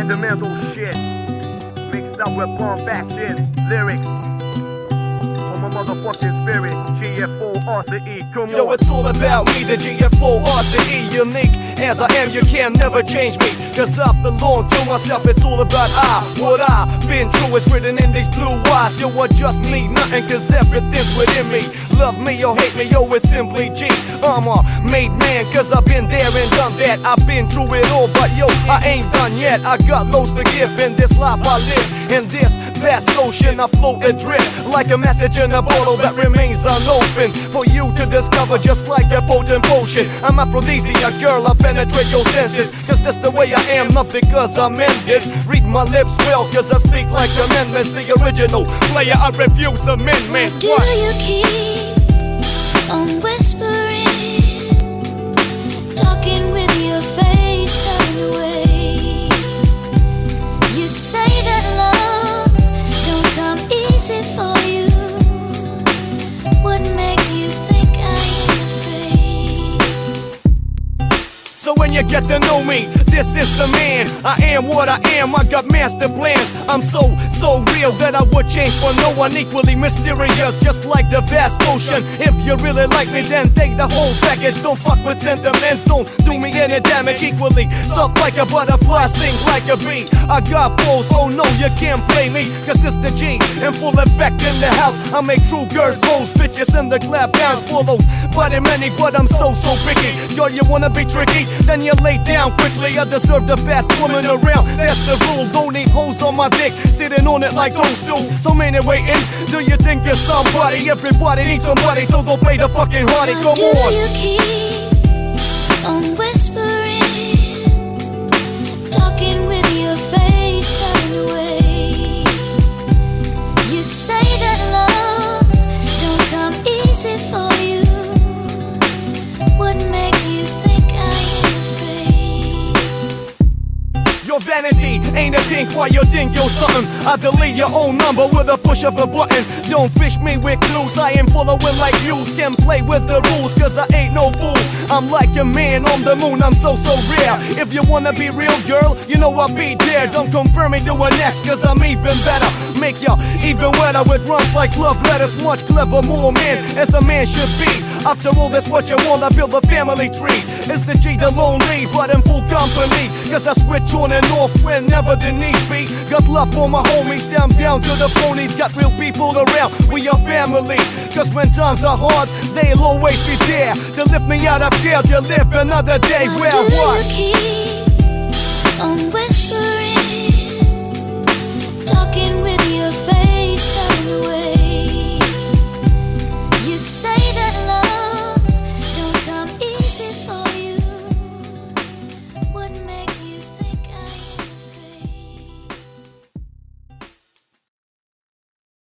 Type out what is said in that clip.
Sentimental shit mixed up with bombastic lyrics from a motherfucking spirit. G-F-O-R-C-E, come on. Yo, it's all about me, the G-F-O-R-C-E. Unique as I am, you can never change me, cause I belong to myself. It's all about what I've been through is written in these blue eyes. Yo, I just need nothing, cause everything's within me. Love me or hate me, yo, it's simply G. I'm a made man, cause I've been there and done that. I've been through it all, but yo, I ain't done yet. I got loads to give in this life I live. In this vast ocean, I float and drift like a message in a bottle that remains unopened for you to discover, just like a potent potion. I'm aphrodisiac, girl, I penetrate your senses, cause that's the way I am, not because I'm in this. Read my lips well, cause I speak like amendments. The original player, I refuse amendments. Do you keep on whispering, talking with your face turned away? You say that love don't come easy for you. What makes you think I am afraid? So when you get to know me, this is the man. I am what I am, I got master plans. I'm so real that I would change for no one. Equally mysterious, just like the vast ocean. If you really like me, then take the whole package. Don't fuck with sentiments, don't do me any damage. Equally soft like a butterfly, sting like a bee. I got balls, oh no, you can't play me, cause it's the G in full effect in the house. I make true girls hoes, bitches in the clap dance. Follow by the many, but I'm so picky. Girl, you wanna be tricky, then you lay down quickly. I deserve the best woman around, that's the rule. Don't need hoes on my dick, sitting on it like those dudes. So many waiting, do you think you're somebody? Everybody needs somebody, so go play the fucking hardy, come on. Do you keep on whispering, talking with your face turned away? You say that love don't come easy for you. What makes you think I am afraid? Your vanity ain't a thing, why you think you're something? I delete your own number with a push of a button. Don't fish me with clues, I ain't following like views. Can play with the rules, cause I ain't no fool. I'm like a man on the moon, I'm so rare. If you wanna be real, girl, you know I'll be there. Don't compare me to an ex, cause I'm even better. Make ya even wetter with runs like love letters. Much clever, more man, as a man should be. After all, that's what you want, I build a family tree. It's the G, the lonely, but in full company, cause I switch on and off whenever the need be. Got love for my homies, down to the phonies. Got real people around, we are family. Cause when times are hard, they'll always be there to lift me out of fear, to live another day. Well, what?